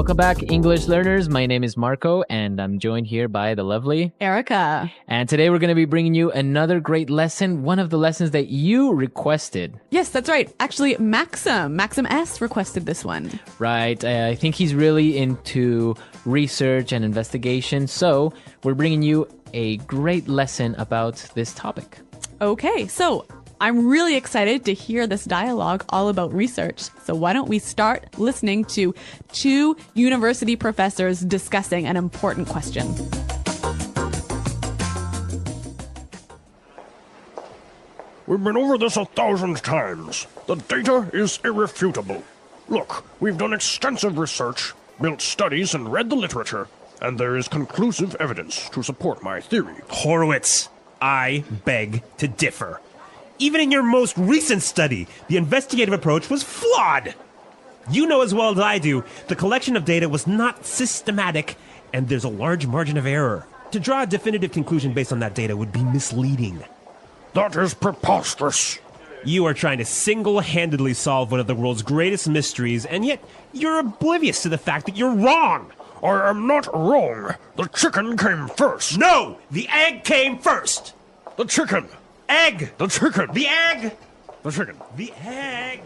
Welcome back, English learners. My name is Marco, and I'm joined here by the lovely Erica. And today we're going to be bringing you another great lesson, one of the lessons that you requested. Yes, that's right. Actually, Maxim S requested this one. Right. I think he's really into research and investigation, so we're bringing you a great lesson about this topic. Okay, so I'm really excited to hear this dialogue all about research. So why don't we start listening to two university professors discussing an important question. We've been over this 1,000 times. The data is irrefutable. Look, we've done extensive research, built studies, and read the literature, and there is conclusive evidence to support my theory. Horowitz, I beg to differ. Even in your most recent study, the investigative approach was flawed. You know as well as I do, the collection of data was not systematic, and there's a large margin of error. To draw a definitive conclusion based on that data would be misleading. That is preposterous. You are trying to single-handedly solve one of the world's greatest mysteries, and yet you're oblivious to the fact that you're wrong. I am not wrong. The chicken came first. No! The egg came first! The chicken. Egg! The chicken. The egg! The chicken. The egg!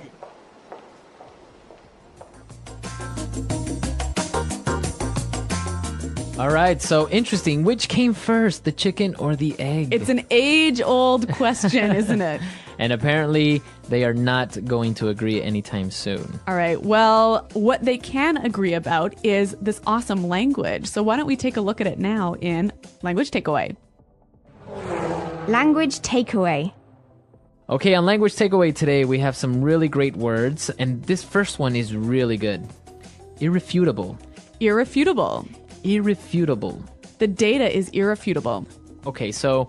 All right, so interesting. Which came first, the chicken or the egg? It's an age-old question, isn't it? And apparently, they are not going to agree anytime soon. All right, well, what they can agree about is this awesome language. So why don't we take a look at it now in Language Takeaway. Language takeaway. Okay, on Language Takeaway today, we have some really great words, and this first one is really good. Irrefutable. Irrefutable. Irrefutable. The data is irrefutable. Okay, so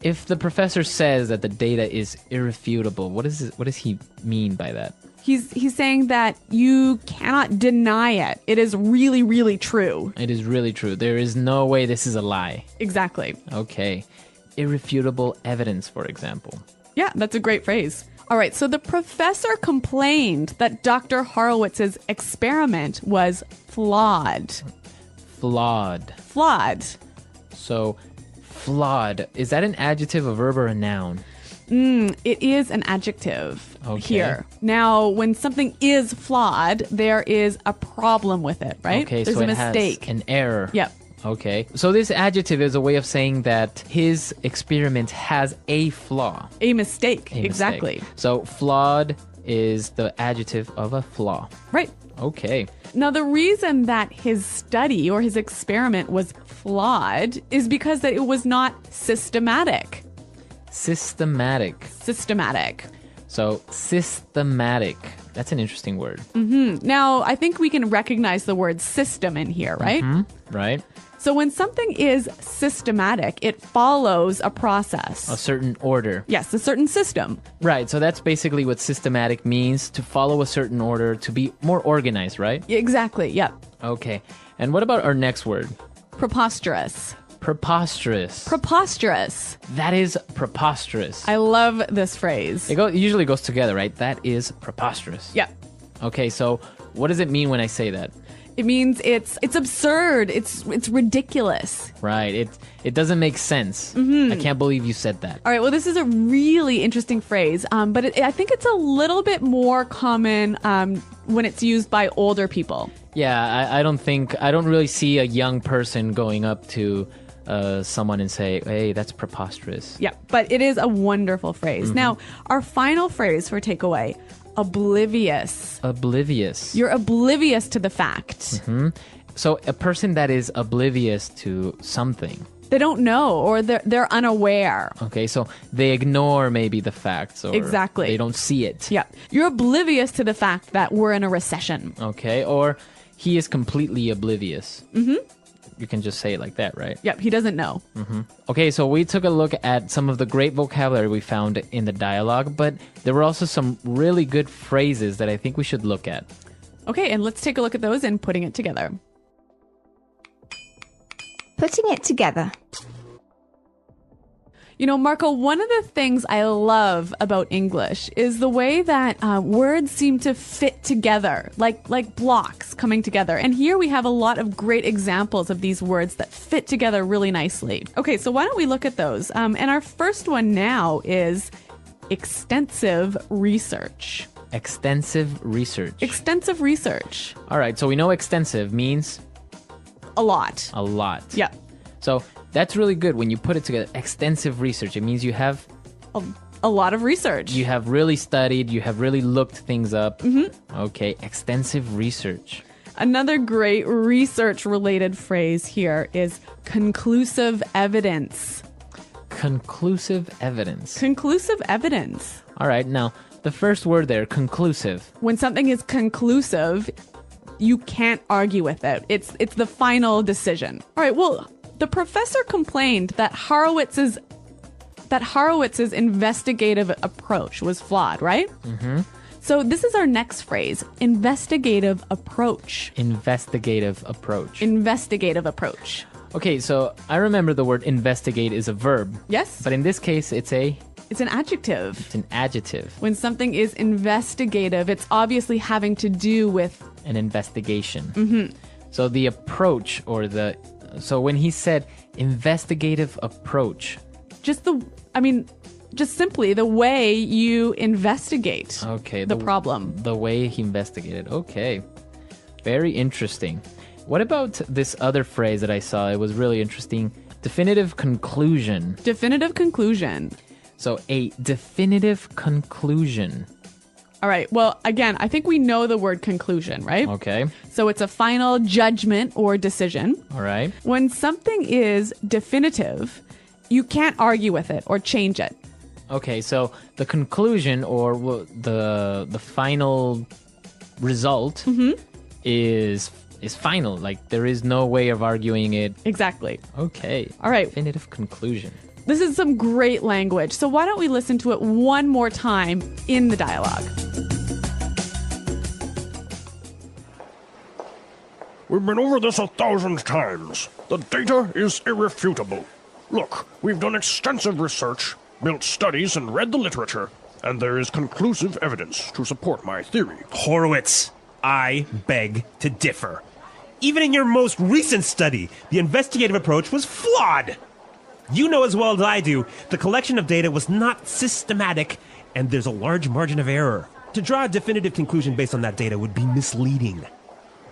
if the professor says that the data is irrefutable, what does he mean by that? He's saying that you cannot deny it. It is really, really true. It is really true. There is no way this is a lie. Exactly. Okay. Irrefutable evidence, for example. Yeah, that's a great phrase. All right, so the professor complained that Dr. Horowitz's experiment was flawed. Flawed. Flawed. So, flawed. Is that an adjective, a verb, or a noun? It is an adjective here. Now, when something is flawed, there is a problem with it, right? Okay, There's so a it mistake. has an error. Yep. Okay. So this adjective is a way of saying that his experiment has a flaw. A mistake. A mistake. Exactly. So flawed is the adjective of a flaw. Right. Okay. Now, the reason that his study or his experiment was flawed is because that it was not systematic. Systematic. Systematic. So systematic. That's an interesting word. Now, I think we can recognize the word system in here, right? Right? So when something is systematic, it follows a process. A certain order. Yes, a certain system. Right. So that's basically what systematic means, to follow a certain order, to be more organized, right? Exactly, yep. Okay. And what about our next word? Preposterous. Preposterous. Preposterous. That is preposterous. I love this phrase. It usually goes together, right? That is preposterous. Yep. Okay, so what does it mean when I say that? It means it's absurd. It's ridiculous. Right. It doesn't make sense. I can't believe you said that. All right. Well, this is a really interesting phrase, but I think it's a little bit more common when it's used by older people. Yeah, I don't really see a young person going up to someone and say, hey, that's preposterous. Yeah, but it is a wonderful phrase. Now, our final phrase for takeaway, oblivious. Oblivious. You're oblivious to the fact. So a person that is oblivious to something. They don't know, or they're unaware. Okay, so they ignore maybe the facts, or Exactly. they don't see it. Yeah, you're oblivious to the fact that we're in a recession. Okay, or he is completely oblivious. You can just say it like that, right? Yep, he doesn't know. Okay, so we took a look at some of the great vocabulary we found in the dialogue, but there were also some really good phrases that I think we should look at. Okay, and let's take a look at those and putting it together. Putting it together. You know, Marco, one of the things I love about English is the way that words seem to fit together, like blocks coming together. And here we have a lot of great examples of these words that fit together really nicely. Okay, so why don't we look at those? And our first one now is extensive research. Extensive research. Extensive research. All right, so we know extensive means A lot. a lot. Yeah. So that's really good when you put it together. Extensive research. It means you have A lot of research. you have really studied, you have really looked things up. Okay, extensive research. Another great research-related phrase here is conclusive evidence. Conclusive evidence. Conclusive evidence. All right, now the first word there, conclusive. When something is conclusive, you can't argue with it. It's the final decision. All right, well, the professor complained that Horowitz's investigative approach was flawed, right? Mm-hmm. So this is our next phrase, investigative approach. Investigative approach. Investigative approach. Okay, so I remember the word investigate is a verb. Yes? But in this case, it's an adjective. It's an adjective. When something is investigative, it's obviously having to do with An investigation. Mm-hmm. So the approach so when he said investigative approach. just simply the way you investigate the problem. The way he investigated. Okay. Very interesting. What about this other phrase that I saw? It was really interesting. Definitive conclusion. Definitive conclusion. So a definitive conclusion. All right. Well, again, I think we know the word conclusion, right? Okay. So it's a final judgment or decision. All right. When something is definitive, you can't argue with it or change it. Okay, so the conclusion or the final result is final. Like there is no way of arguing it. Exactly. Okay. All right. Definitive conclusion. This is some great language. So why don't we listen to it one more time in the dialogue? We've been over this 1,000 times. The data is irrefutable. Look, we've done extensive research, built studies, and read the literature, and there is conclusive evidence to support my theory. Horowitz, I beg to differ. Even in your most recent study, the investigative approach was flawed. You know as well as I do, the collection of data was not systematic, and there's a large margin of error. To draw a definitive conclusion based on that data would be misleading.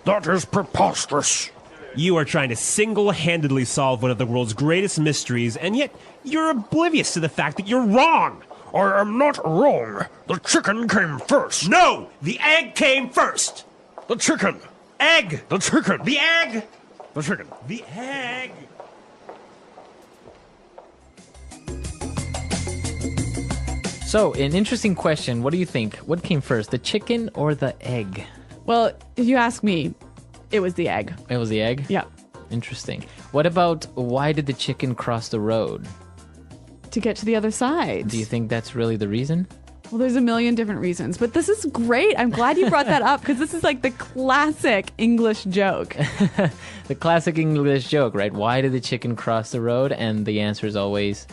That is preposterous. You are trying to single-handedly solve one of the world's greatest mysteries, and yet you're oblivious to the fact that you're wrong. I am not wrong. The chicken came first. No! The egg came first! The chicken. Egg! The chicken. The egg! The chicken. The egg! So, an interesting question. What do you think? What came first, the chicken or the egg? Well, if you ask me, it was the egg. It was the egg? Yeah. Interesting. What about why did the chicken cross the road? To get to the other side. Do you think that's really the reason? Well, there's a million different reasons, but this is great. I'm glad you brought that up because this is like the classic English joke. The classic English joke, right? Why did the chicken cross the road? And the answer is always...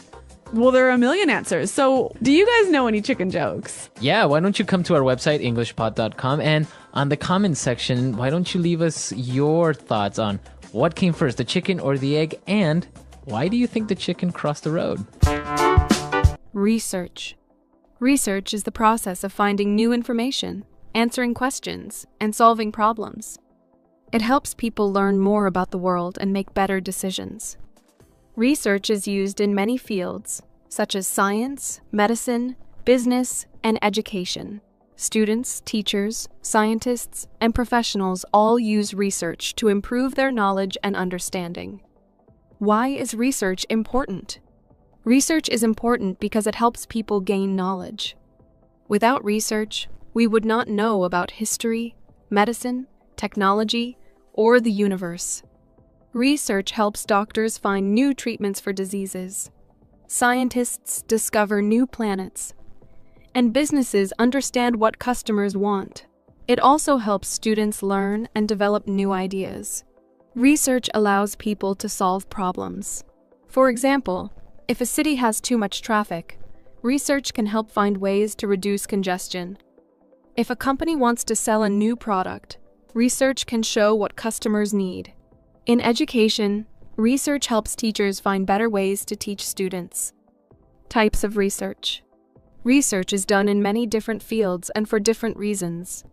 Well, there are a million answers. So do you guys know any chicken jokes? Yeah, why don't you come to our website, englishpod.com, and on the comments section, why don't you leave us your thoughts on what came first, the chicken or the egg, and why do you think the chicken crossed the road? Research. Research is the process of finding new information, answering questions, and solving problems. It helps people learn more about the world and make better decisions. Research is used in many fields, such as science, medicine, business, and education. Students, teachers, scientists, and professionals all use research to improve their knowledge and understanding. Why is research important? Research is important because it helps people gain knowledge. Without research, we would not know about history, medicine, technology, or the universe. Research helps doctors find new treatments for diseases. Scientists discover new planets. And businesses understand what customers want. It also helps students learn and develop new ideas. Research allows people to solve problems. For example, If a city has too much traffic, research can help find ways to reduce congestion. If a company wants to sell a new product, research can show what customers need. In education, research helps teachers find better ways to teach students. Types of research. Research is done in many different fields and for different reasons.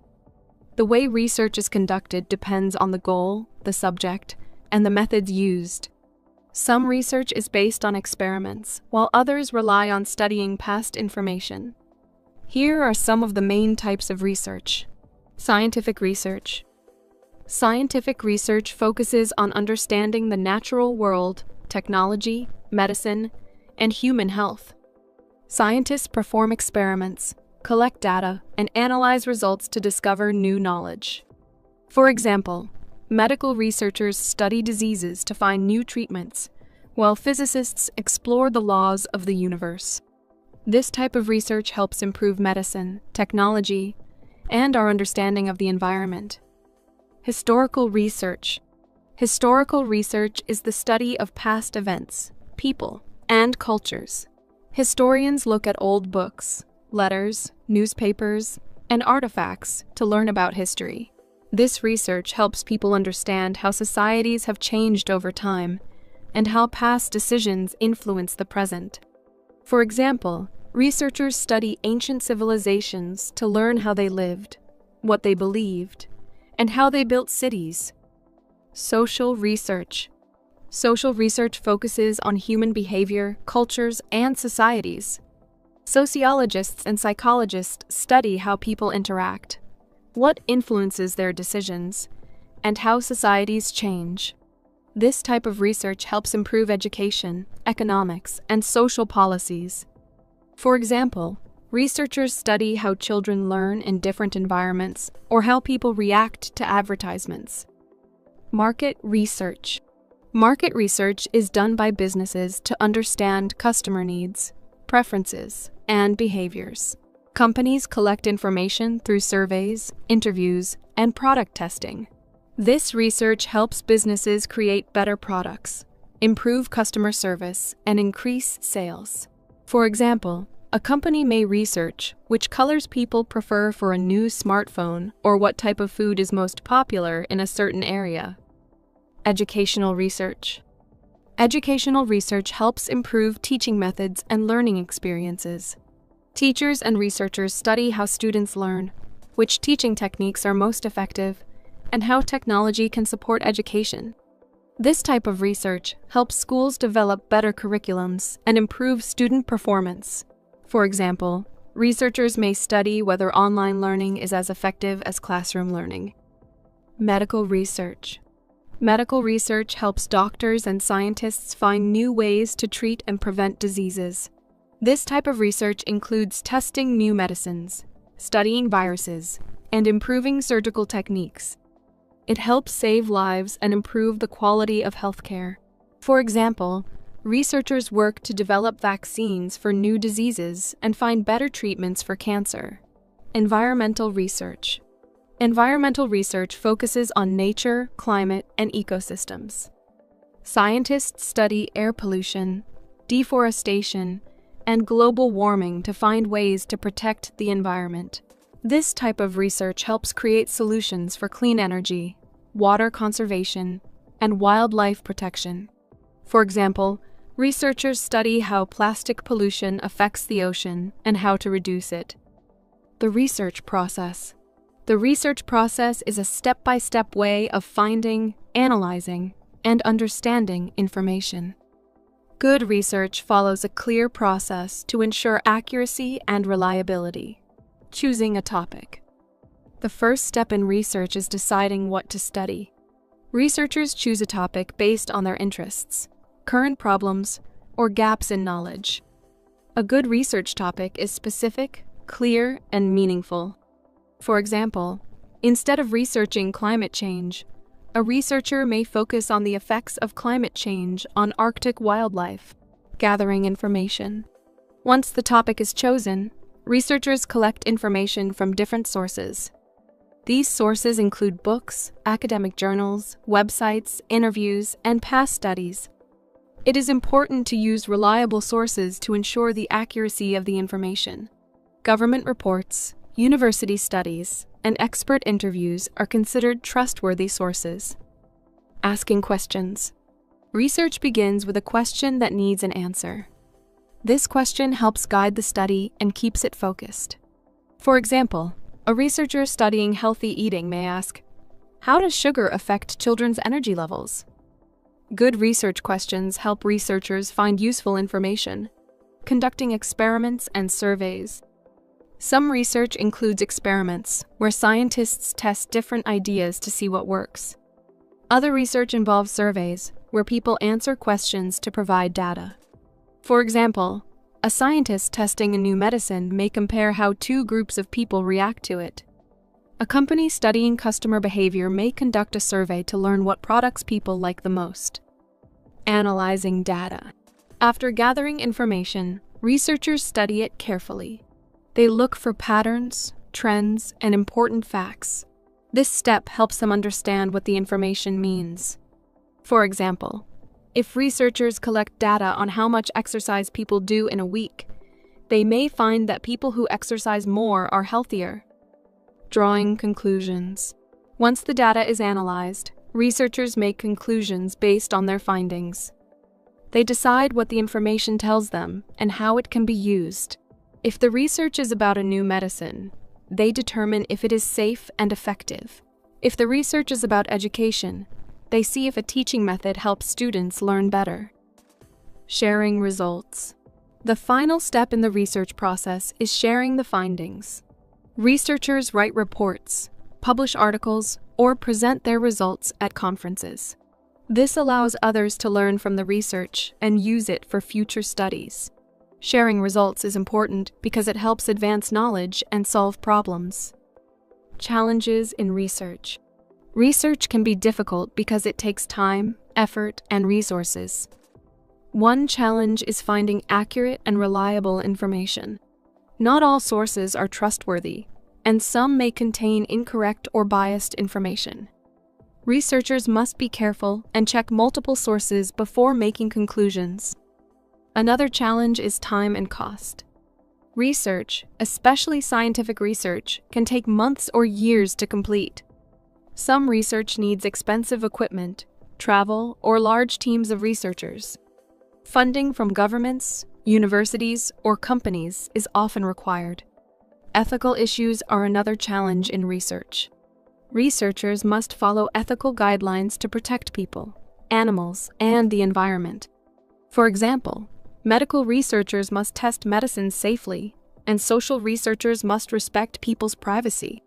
The way research is conducted depends on the goal, the subject, and the methods used. Some research is based on experiments, while others rely on studying past information. Here are some of the main types of research. Scientific research. Scientific research focuses on understanding the natural world, technology, medicine, and human health. Scientists perform experiments, collect data, and analyze results to discover new knowledge. For example, medical researchers study diseases to find new treatments, while physicists explore the laws of the universe. This type of research helps improve medicine, technology, and our understanding of the environment. Historical research. Historical research is the study of past events, people, and cultures. Historians look at old books, letters, newspapers, and artifacts to learn about history. This research helps people understand how societies have changed over time and how past decisions influence the present. For example, researchers study ancient civilizations to learn how they lived, what they believed, and how they built cities. Social research. Social research focuses on human behavior, cultures, and societies. Sociologists and psychologists study how people interact, what influences their decisions, and how societies change. This type of research helps improve education, economics, and social policies. For example, researchers study how children learn in different environments or how people react to advertisements. Market research. Market research is done by businesses to understand customer needs, preferences, and behaviors. Companies collect information through surveys, interviews, and product testing. This research helps businesses create better products, improve customer service, and increase sales. For example, a company may research which colors people prefer for a new smartphone or what type of food is most popular in a certain area. Educational research. Educational research helps improve teaching methods and learning experiences. Teachers and researchers study how students learn, which teaching techniques are most effective, and how technology can support education. This type of research helps schools develop better curriculums and improve student performance. For example, researchers may study whether online learning is as effective as classroom learning. Medical research. Medical research helps doctors and scientists find new ways to treat and prevent diseases. This type of research includes testing new medicines, studying viruses, and improving surgical techniques. It helps save lives and improve the quality of healthcare. For example, researchers work to develop vaccines for new diseases and find better treatments for cancer. Environmental research. Environmental research focuses on nature, climate, and ecosystems. Scientists study air pollution, deforestation, and global warming to find ways to protect the environment. This type of research helps create solutions for clean energy, water conservation, and wildlife protection. For example, researchers study how plastic pollution affects the ocean and how to reduce it. The research process. The research process is a step-by-step way of finding, analyzing, and understanding information. Good research follows a clear process to ensure accuracy and reliability. Choosing a topic. The first step in research is deciding what to study. Researchers choose a topic based on their interests, current problems, or gaps in knowledge. A good research topic is specific, clear, and meaningful. For example, instead of researching climate change, a researcher may focus on the effects of climate change on Arctic wildlife, gathering information. Once the topic is chosen, researchers collect information from different sources. These sources include books, academic journals, websites, interviews, and past studies. It is important to use reliable sources to ensure the accuracy of the information. Government reports, university studies, and expert interviews are considered trustworthy sources. Asking questions. Research begins with a question that needs an answer. This question helps guide the study and keeps it focused. For example, a researcher studying healthy eating may ask, "How does sugar affect children's energy levels?" Good research questions help researchers find useful information, conducting experiments and surveys. Some research includes experiments where scientists test different ideas to see what works. Other research involves surveys where people answer questions to provide data. For example, a scientist testing a new medicine may compare how two groups of people react to it. A company studying customer behavior may conduct a survey to learn what products people like the most. Analyzing data. After gathering information, researchers study it carefully. They look for patterns, trends, and important facts. This step helps them understand what the information means. For example, if researchers collect data on how much exercise people do in a week, they may find that people who exercise more are healthier. Drawing conclusions. Once the data is analyzed, researchers make conclusions based on their findings. They decide what the information tells them and how it can be used. If the research is about a new medicine, they determine if it is safe and effective. If the research is about education, they see if a teaching method helps students learn better. Sharing results. The final step in the research process is sharing the findings. Researchers write reports, publish articles, or present their results at conferences. This allows others to learn from the research and use it for future studies. Sharing results is important because it helps advance knowledge and solve problems. Challenges in research. Research can be difficult because it takes time, effort, and resources. One challenge is finding accurate and reliable information. Not all sources are trustworthy, and some may contain incorrect or biased information. Researchers must be careful and check multiple sources before making conclusions. Another challenge is time and cost. Research, especially scientific research, can take months or years to complete. Some research needs expensive equipment, travel, or large teams of researchers. Funding from governments, universities, or companies is often required. Ethical issues are another challenge in research. Researchers must follow ethical guidelines to protect people, animals, and the environment. For example, medical researchers must test medicines safely, and social researchers must respect people's privacy.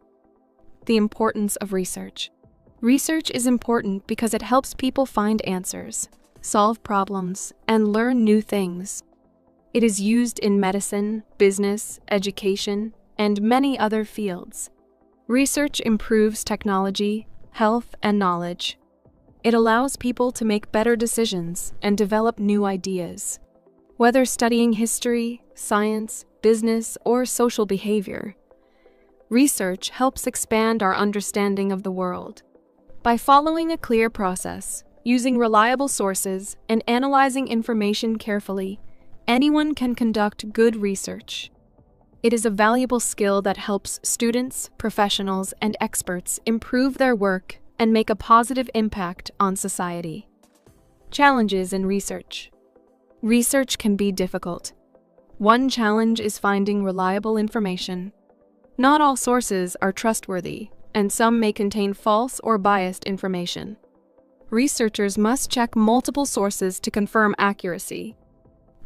The importance of research. Research is important because it helps people find answers, solve problems, and learn new things. It is used in medicine, business, education, and many other fields. Research improves technology, health, and knowledge. It allows people to make better decisions and develop new ideas. Whether studying history, science, business, or social behavior, research helps expand our understanding of the world. By following a clear process, using reliable sources, and analyzing information carefully, anyone can conduct good research. It is a valuable skill that helps students, professionals, and experts improve their work and make a positive impact on society. Challenges in research. Research can be difficult. One challenge is finding reliable information. Not all sources are trustworthy, and some may contain false or biased information. Researchers must check multiple sources to confirm accuracy.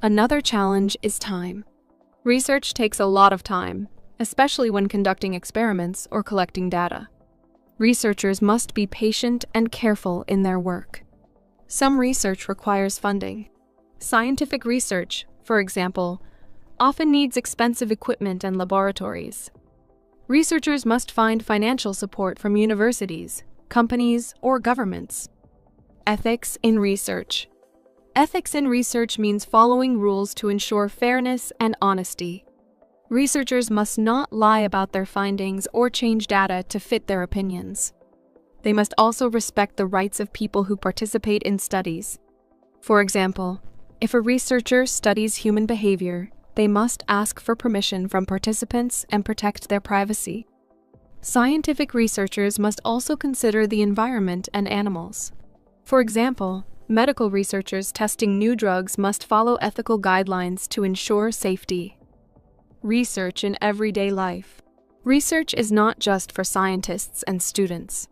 Another challenge is time. Research takes a lot of time, especially when conducting experiments or collecting data. Researchers must be patient and careful in their work. Some research requires funding. Scientific research, for example, often needs expensive equipment and laboratories. Researchers must find financial support from universities, companies, or governments. Ethics in research. Ethics in research means following rules to ensure fairness and honesty. Researchers must not lie about their findings or change data to fit their opinions. They must also respect the rights of people who participate in studies. For example, if a researcher studies human behavior, they must ask for permission from participants and protect their privacy. Scientific researchers must also consider the environment and animals. For example, medical researchers testing new drugs must follow ethical guidelines to ensure safety. Research in everyday life. Research is not just for scientists and students.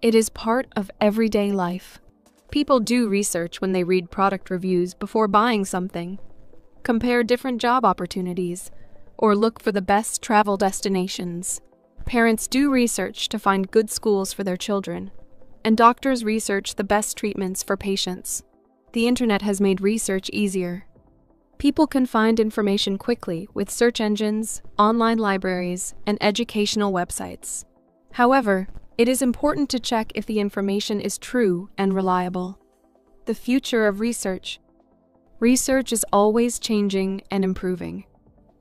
It is part of everyday life. People do research when they read product reviews before buying something, compare different job opportunities, or look for the best travel destinations. Parents do research to find good schools for their children, and doctors research the best treatments for patients. The internet has made research easier. People can find information quickly with search engines, online libraries, and educational websites. However, it is important to check if the information is true and reliable. The future of research. Research is always changing and improving.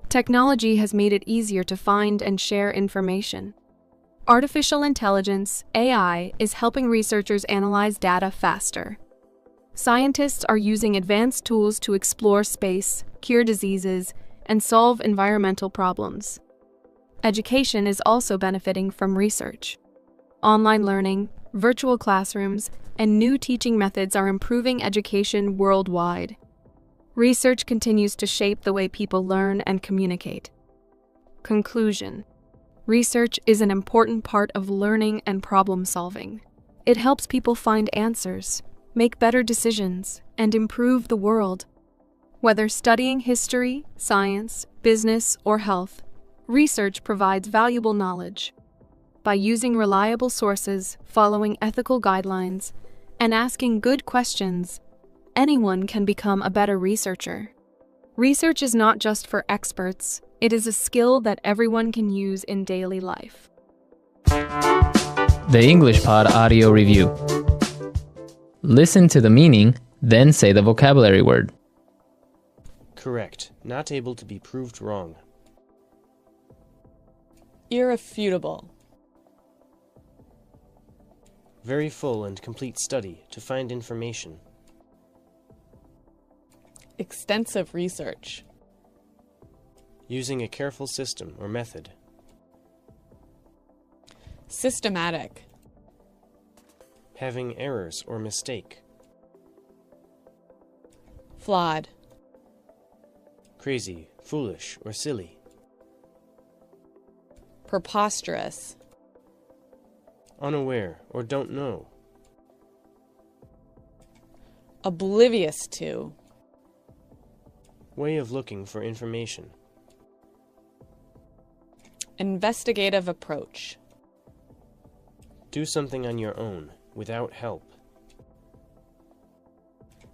Technology has made it easier to find and share information. Artificial intelligence, AI, is helping researchers analyze data faster. Scientists are using advanced tools to explore space, cure diseases, and solve environmental problems. Education is also benefiting from research. Online learning, virtual classrooms, and new teaching methods are improving education worldwide. Research continues to shape the way people learn and communicate. Conclusion. Research is an important part of learning and problem solving. It helps people find answers, make better decisions, and improve the world. Whether studying history, science, business, or health, research provides valuable knowledge. By using reliable sources, following ethical guidelines, and asking good questions, anyone can become a better researcher. Research is not just for experts, it is a skill that everyone can use in daily life. The English Pod Audio Review. Listen to the meaning, then say the vocabulary word. Correct. Not able to be proved wrong. Irrefutable. Very full and complete study to find information. Extensive research. Using a careful system or method. Systematic. Having errors or mistake. Flawed. Crazy, foolish, or silly. Preposterous. Unaware or don't know. Oblivious to. Way of looking for information. Investigative approach. Do something on your own, without help.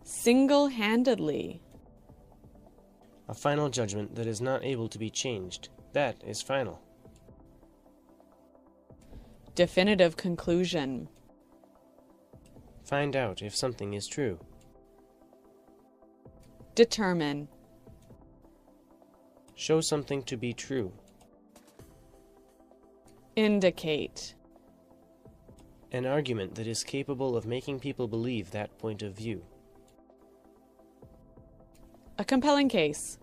Single-handedly. A final judgment that is not able to be changed. That is final. Definitive conclusion. Find out if something is true. Determine. Show something to be true. Indicate. An argument that is capable of making people believe that point of view. A compelling case.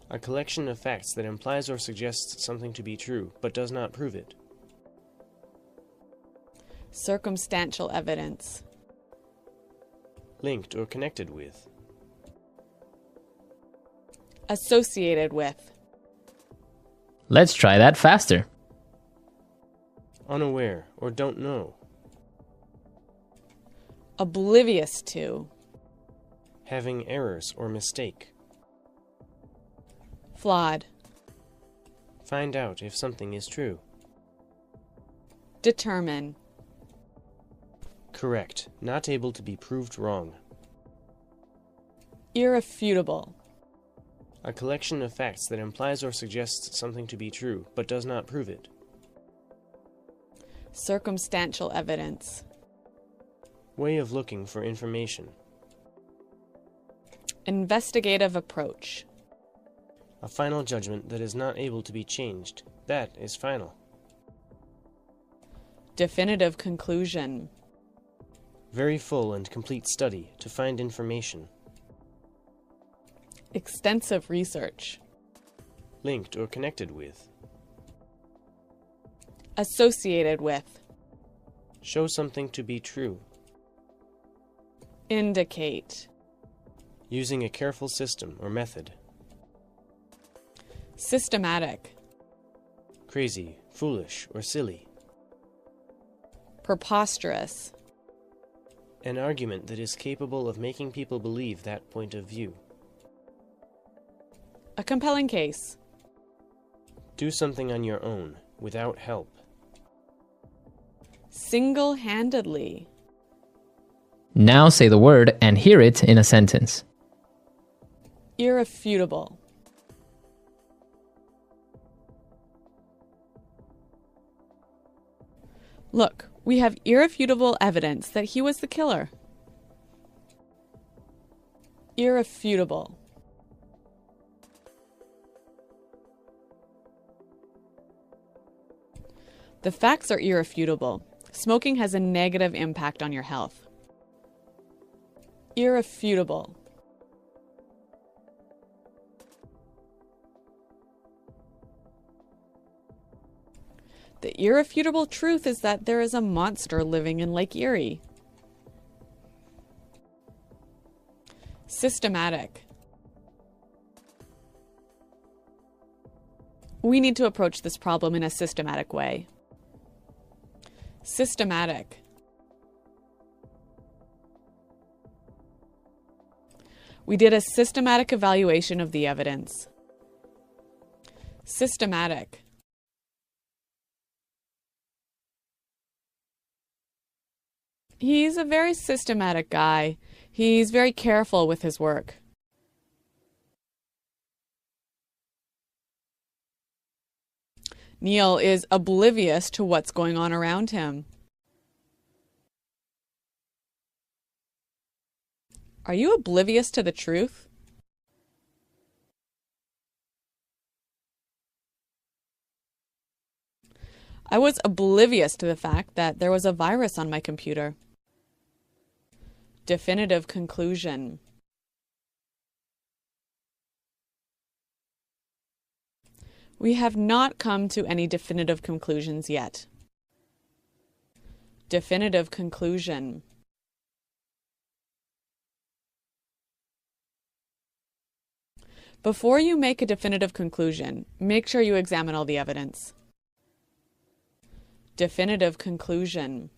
A collection of facts that implies or suggests something to be true, but does not prove it. Circumstantial evidence. Linked or connected with. Associated with. Let's try that faster. Unaware or don't know. Oblivious to. Having errors or mistake. Flawed. Find out if something is true. Determine. Correct. Not able to be proved wrong. Irrefutable. A collection of facts that implies or suggests something to be true, but does not prove it. Circumstantial evidence. Way of looking for information. Investigative approach. A final judgment that is not able to be changed. That is final. Definitive conclusion. Very full and complete study to find information. Extensive research. Linked or connected with. Associated with. Show something to be true. Indicate. Using a careful system or method. Systematic. Crazy, foolish, or silly. Preposterous. An argument that is capable of making people believe that point of view. A compelling case. Do something on your own, without help. Single-handedly. Now say the word and hear it in a sentence. Irrefutable. Look, we have irrefutable evidence that he was the killer. Irrefutable. The facts are irrefutable. Smoking has a negative impact on your health. Irrefutable. The irrefutable truth is that there is a monster living in Lake Erie. Systematic. We need to approach this problem in a systematic way. Systematic. We did a systematic evaluation of the evidence. Systematic. He's a very systematic guy. He's very careful with his work. Neil is oblivious to what's going on around him. Are you oblivious to the truth? I was oblivious to the fact that there was a virus on my computer. Definitive conclusion. We have not come to any definitive conclusions yet. Definitive conclusion. Before you make a definitive conclusion, make sure you examine all the evidence. Definitive conclusion.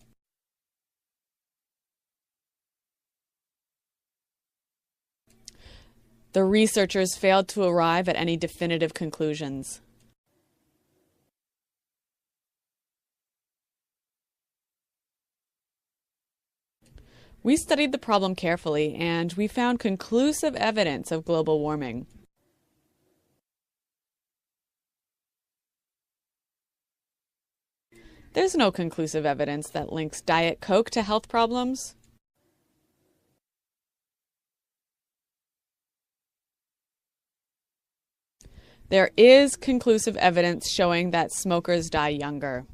The researchers failed to arrive at any definitive conclusions. We studied the problem carefully, and we found conclusive evidence of global warming. There's no conclusive evidence that links Diet Coke to health problems. There is conclusive evidence showing that smokers die younger.